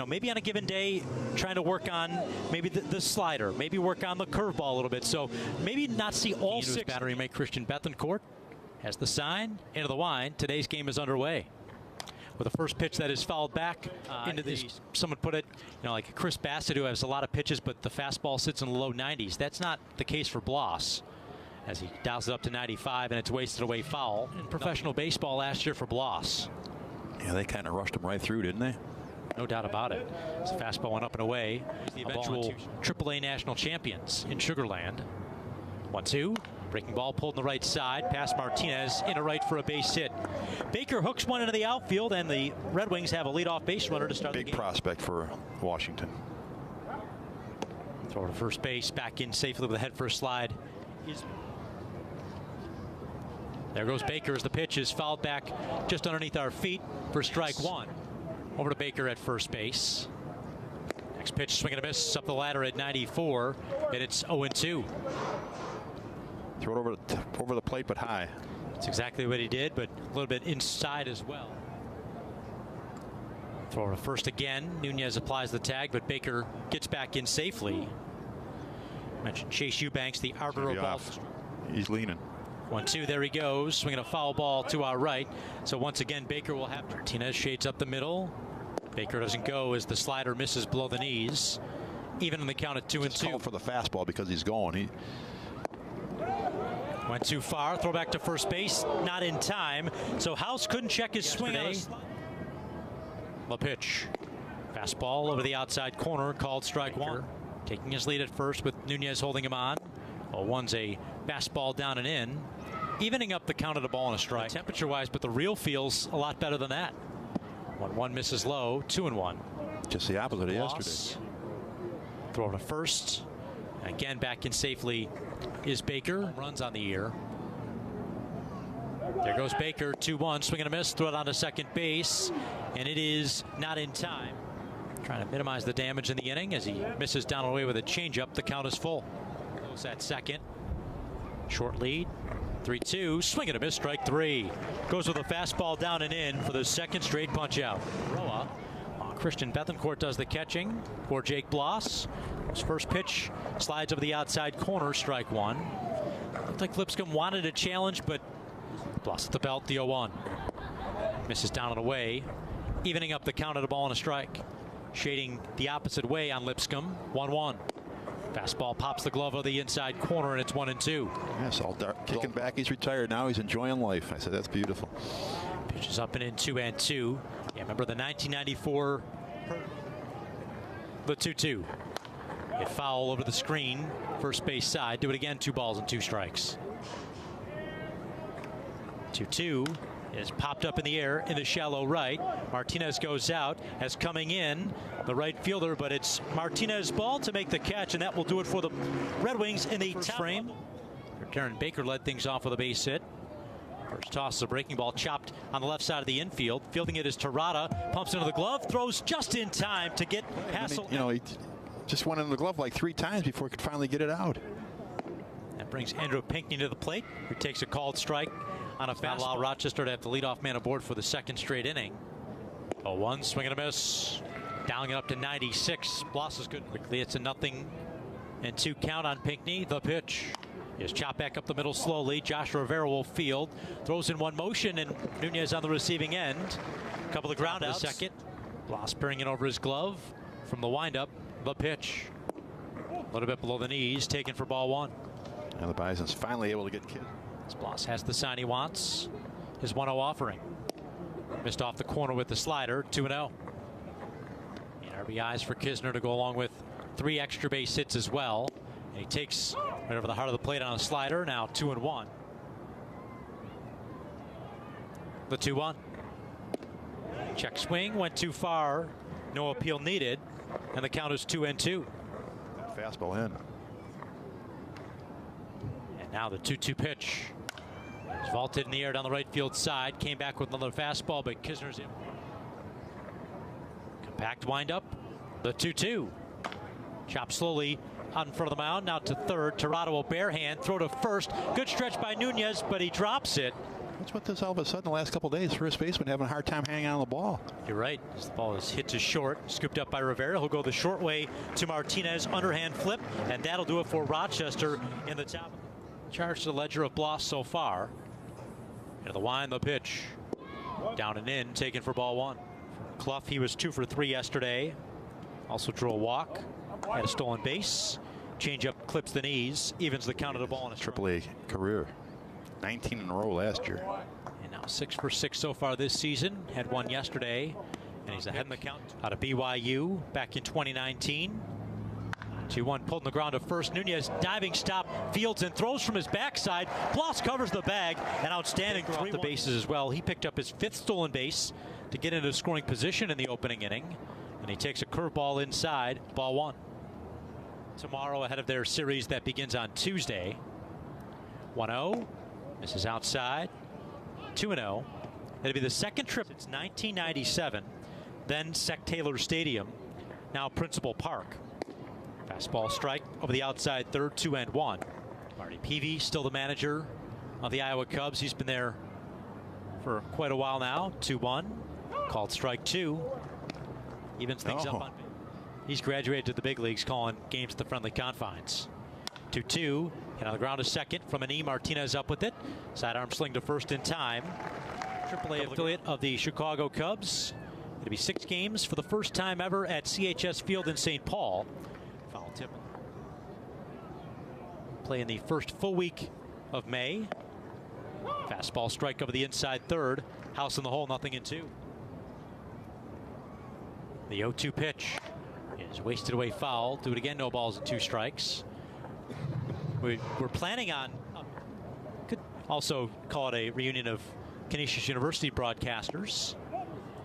maybe on a given day, trying to work on maybe the slider, maybe work on the curveball a little bit. So maybe not see all six. Battery mate Christian Bethencourt has the sign into the wind. Today's game is underway with a first pitch that is fouled back into these. Someone put it, like Chris Bassett, who has a lot of pitches, but the fastball sits in the low 90s. That's not the case for Bloss, as he dials it up to 95, and it's wasted away foul. In professional baseball last year for Bloss. Yeah, they kind of rushed him right through, didn't they? No doubt about it. As the fastball went up and away. The eventual AAA national champions in Sugar Land. 1-2. Breaking ball pulled on the right side. Past Martinez into right for a base hit. Baker hooks one into the outfield, and the Red Wings have a leadoff base runner to start the game. Big prospect for Washington. Throw to first base. Back in safely with a head first slide. There goes Baker as the pitch is fouled back just underneath our feet for strike one. Over to Baker at first base. Next pitch, swing and a miss up the ladder at 94, and it's 0-2. Throw it over the plate, but high. That's exactly what he did, but a little bit inside as well. Throw to first again. Nunez applies the tag, but Baker gets back in safely. Mentioned Chase Eubanks, the arbiter of ball. He's leaning. 1-2, there he goes, swinging a foul ball to our right. So once again, Baker will have Martinez shades up the middle. Baker doesn't go as the slider misses below the knees. Even in the count at 2-2. Called for the fastball because he's going. He went too far. Throw back to first base, not in time. So House couldn't check his swing. The pitch, fastball over the outside corner, called strike one. Taking his lead at first with Nunez holding him on. 0-1's a fastball down and in, evening up the count of the ball and a strike. Temperature-wise, but the real feels a lot better than that. 1-1 misses low, 2-1. Just the opposite of yesterday. Throw to first. Again, back in safely is Baker. Runs on the year. There goes Baker, 2-1, swing and a miss, throw it on to second base, and it is not in time. Trying to minimize the damage in the inning as he misses down and away with a changeup. The count is full. At second, short lead, 3-2, swing and a miss, strike three. Goes with a fastball down and in for the second straight punch out. Roa, Christian Bethencourt does the catching for Jake Bloss. His first pitch slides over the outside corner, strike one. Looked like Lipscomb wanted a challenge, but Bloss at the belt, the 0-1. Misses down and away, evening up the count of the ball and a strike. Shading the opposite way on Lipscomb, 1-1. Fastball pops the glove of the inside corner, and it's 1-2. Yes, all dark, kicking back. He's retired now. He's enjoying life. I said, that's beautiful. Pitches up and in, 2-2. Yeah, remember the 1994, the 2-2. Hit foul over the screen, first base side. Do it again, 2 balls and 2 strikes. 2-2 is popped up in the air in the shallow right. Martinez goes out as coming in the right fielder, but it's Martinez's ball to make the catch, and that will do it for the Red Wings in the top frame. Darren Baker led things off with a base hit. First toss is a breaking ball chopped on the left side of the infield. Fielding it is Terada, pumps into the glove, throws just in time to get Hassel. He just went in the glove like 3 times before he could finally get it out. That brings Andrew Pinckney to the plate, who takes a called strike on a fastball. Allow Rochester to have the leadoff man aboard for the second straight inning. 0-1, swing and a miss. Dialing it up to 96. Bloss is good. Quickly, it's a 0-2 count on Pinckney. The pitch is chopped back up the middle slowly. Josh Rivera will field. Throws in one motion, and Nunez on the receiving end. A couple of ground outs. Second. Bloss peering it over his glove from the windup. The pitch. A little bit below the knees, taken for ball one. And the Bison's finally able to get killed. Bloss has the sign he wants. His 1-0 offering. Missed off the corner with the slider, 2-0. And RBIs for Kisner to go along with 3 extra base hits as well. And he takes right over the heart of the plate on a slider, now 2-1. The 2-1. Check swing, went too far. No appeal needed. And the count is 2-2. Fastball in. And now the 2-2 pitch. It's vaulted in the air down the right field side. Came back with another fastball, but Kisner's in. Compact windup. The 2-2. Chopped slowly out in front of the mound. Now to third. Tirado will bare hand. Throw to first. Good stretch by Nunez, but he drops it. What's with this all of a sudden the last couple of days? First baseman having a hard time hanging on the ball. You're right. As the ball is hit to short, scooped up by Rivera. He'll go the short way to Martinez, underhand flip, and that'll do it for Rochester in the top. Charge to the ledger of Bloss so far. Into the wind, the pitch. Down and in, taken for ball one. Clough, he was 2 for 3 yesterday. Also drew a walk, had a stolen base. Changeup clips the knees, evens the count of the ball in a AAA career. 19 in a row last year. And now 6 for 6 so far this season. Had one yesterday, and he's ahead in the count. Out of BYU back in 2019. 2-1 pulled in the ground to first. Nunez diving stop, fields and throws from his backside. Bloss covers the bag, and outstanding throw off the bases as well. He picked up his 5th stolen base to get into scoring position in the opening inning, and he takes a curveball inside, ball one. Tomorrow ahead of their series that begins on Tuesday. 1-0, misses outside. 2-0. It'll be the second trip since 1997, then Sec Taylor Stadium, now Principal Park. Fastball strike over the outside third, 2-1. Marty Peavy still the manager of the Iowa Cubs. He's been there for quite a while now. 2-1. Called strike 2. Evens things up on. He's graduated to the big leagues, calling games at the friendly confines. 2-2. Hit on the ground to second from an E. Martinez up with it. Sidearm sling to first in time. AAA affiliate of the Chicago Cubs. It'll be 6 games for the first time ever at CHS Field in St. Paul. Foul tip. Play in the first full week of May. Fastball strike over the inside third. House in the hole, 0-2. The 0-2 pitch is wasted away foul. Do it again, no balls and 2 strikes. We're planning on, could also call it a reunion of Canisius University broadcasters.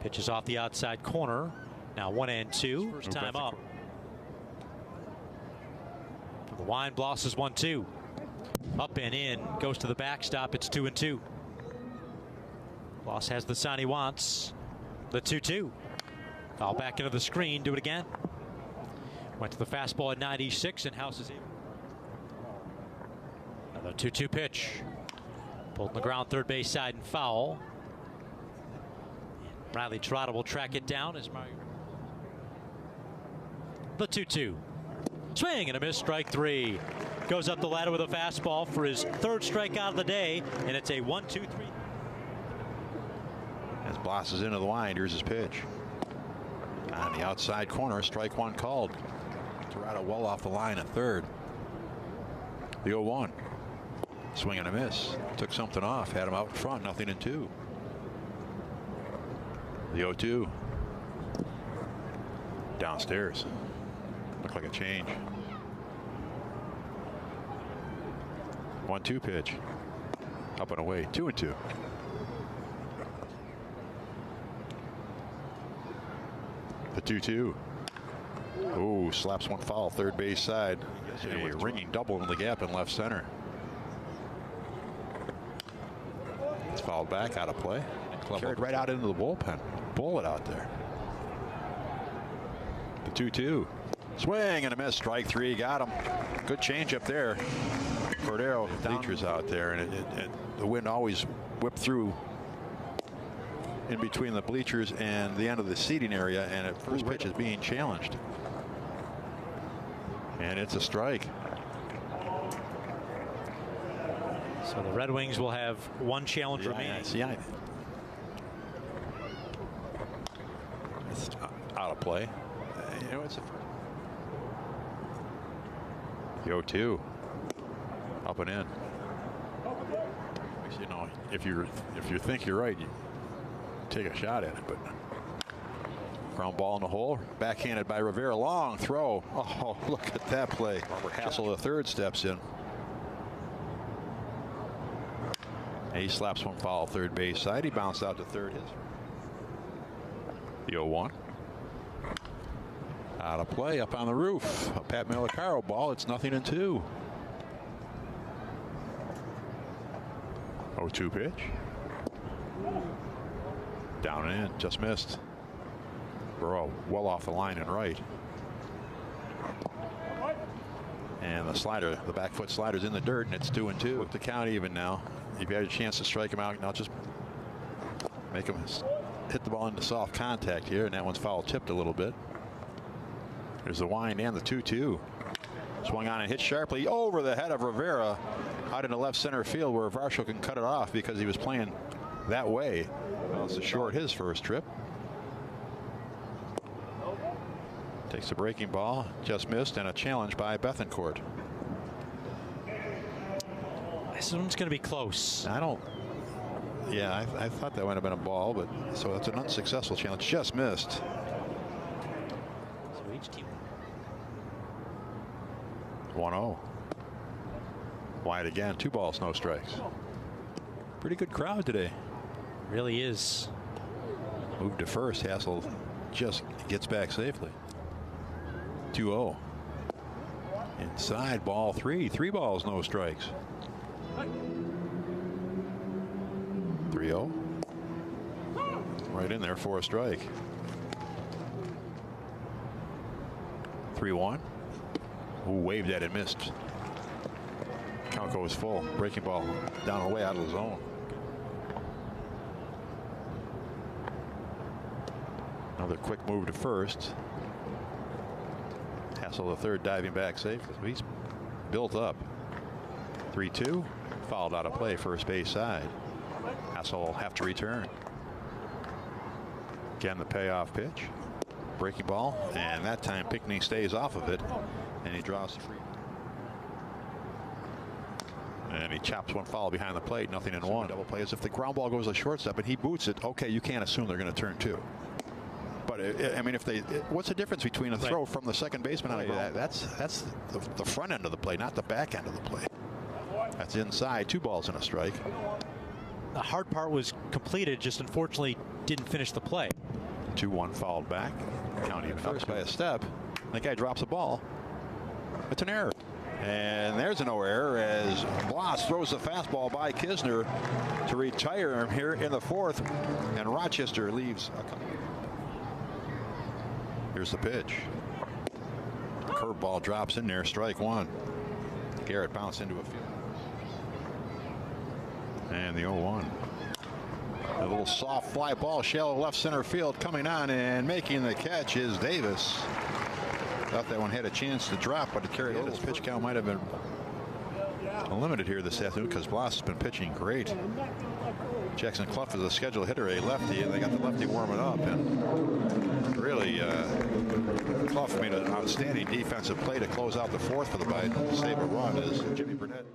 Pitches off the outside corner. Now 1-2. First time up. From the wind, Bloss is 1-2. Up and in, goes to the backstop. It's 2-2. Bloss has the sign he wants. The 2-2. Foul back into the screen. Do it again. Went to the fastball at 96, and House is in. Another 2-2 pitch. Pulled on the ground, third base side, and foul. And Riley Trotta will track it down as Mario. The 2-2. Swing and a miss, strike 3. Goes up the ladder with a fastball for his 3rd strikeout of the day, and it's a 1-2-3. As Bloss is into the wind, here's his pitch. On the outside corner, strike 1 called. Torado well off the line at third. The 0-1. Swing and a miss. Took something off. Had him out in front. 0-2. The 0-2. Downstairs. Looked like a change. 1-2 pitch. Up and away. 2-2. The 2-2. Oh, slaps one foul, third base side. A ringing double in the gap in left center. It's fouled back, out of play. Carried right out into the bullpen. Bullet out there. The 2-2. Swing and a miss. Strike 3. Got him. Good change up there. Cordero, bleachers out there, and the wind always whipped through in between the bleachers and the end of the seating area, and at first pitch is being challenged. And it's a strike. So the Red Wings will have 1 challenge remaining. It's out of play. You know, it's a 0-2. Up and in. You know, if you think you're right, you take a shot at it, but ground ball in the hole, backhanded by Rivera, long throw. Oh, look at that play. Robert Hassel, the third, steps in. And he slaps one foul third base side. He bounced out to third. The 0-1. Out of play, up on the roof. A Pat Malacaro ball. It's 0-2. 0-2 pitch. Down and in, just missed. Burrow well off the line and right. And the slider, the back foot slider's in the dirt, and it's 2-2. With the count even now. if you had a chance to strike him out, now just make him hit the ball into soft contact here, and that one's foul tipped a little bit. There's the wind and the 2-2. Swung on and hit sharply over the head of Rivera out into left center field, where Varsho can cut it off because he was playing that way. Well, it's a short his first trip. Takes the breaking ball, just missed, and a challenge by Bethencourt. This one's going to be close. Yeah, I thought that might have been a ball, but so that's an unsuccessful challenge. Just missed. So each team. 1-0. Wide again. 2 balls, no strikes. Pretty good crowd today. Really is. Moved to first. Hassel just gets back safely. 2-0. Inside, ball 3. 3 balls, no strikes. 3-0. Right in there for a strike. 3-1. Who waved at it, missed. Count goes full. Breaking ball down the way out of the zone. Another quick move to first. Hassel the third diving back safely. He's built up. 3-2. Fouled out of play, first base side. Hassel will have to return. Again, the payoff pitch. Breaking ball, and that time Pinckney stays off of it, and he draws the free. And he chops one foul behind the plate, nothing in one. Double play as if the ground ball goes to shortstop and he boots it. Okay, you can't assume they're going to turn 2. But I mean, if they, what's the difference between a throw from the second baseman on a ball? That's the front end of the play, not the back end of the play. That's inside. 2 balls and a strike. The hard part was completed, just unfortunately didn't finish the play. 2-1 fouled back. Count even up by a step. That guy drops the ball. It's an error. And there's a no error as Bloss throws the fastball by Kisner to retire him here in the 4th. And Rochester leaves. Here's the pitch. Curveball drops in there. Strike 1. Garrett bounced into a field. And the 0-1. A little soft fly ball, shallow left center field, coming on and making the catch is Davis. Thought that one had a chance to drop, but it carried over. His pitch count might have been limited here this afternoon because Bloss has been pitching great. Jackson Clough is a scheduled hitter, a lefty, and they got the lefty warming up. And really, Clough made an outstanding defensive play to close out the 4th for the bite. Save a run is Jimmy Burnett.